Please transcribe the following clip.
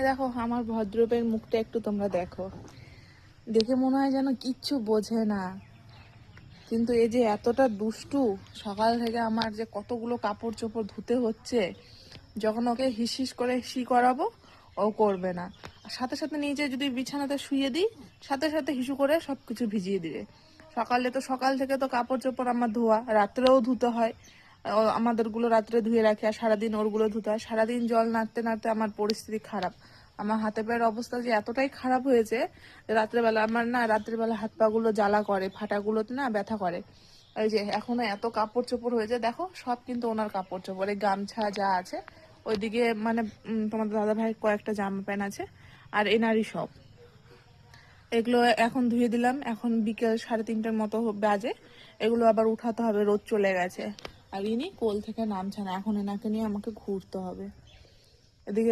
দেখো আমার ভদ্রবের মুখটা একটু তোমরা দেখো, দেখে মনে হয় যেন কিচ্ছু বোঝে না, কিন্তু এই যে এতটা দুষ্টু। সকাল থেকে আমার যে কতগুলো কাপড় চোপড় ধুতে হচ্ছে, যখন ওকে হিস হিস করে করাবো ও করবে না। আর সাথে সাথে নিজে যদি বিছানাতে শুয়ে দিই, সাথে সাথে হিসু করে সবকিছু ভিজিয়ে দিবে। সকালে তো সকাল থেকে তো কাপড় চোপড় আমার ধোয়া, রাত্রেও ধুতে হয়। আমাদেরগুলো রাত্রে ধুয়ে রাখি, আর সারাদিন ওরগুলো ধুতে হয়। সারাদিন জল নাড়তে নাড়তে আমার পরিস্থিতি খারাপ। আমার হাতে পায়ের অবস্থা যে এতটাই খারাপ হয়েছে, রাত্রেবেলা আমার না, রাত্রেবেলা হাত পা গুলো জ্বালা করে, ফাটাগুলোতে না ব্যথা করে। এই যে এখনো এত কাপড় চোপড় হয়েছে দেখো, সব কিন্তু ওনার কাপড় চোপড়, এই গামছা যা আছে ওইদিকে, মানে তোমাদের দাদা ভাইয়ের কয়েকটা জামা প্যান্ট আছে, আর এনারই সব। এগুলো এখন ধুয়ে দিলাম, এখন বিকেল 3:30টার মতো বাজে। এগুলো আবার উঠাতে হবে, রোদ চলে গেছে। আর ইনি কোল থেকে নামছে না, এখন এনাকে নিয়ে আমাকে ঘুরতে হবে। এদিকে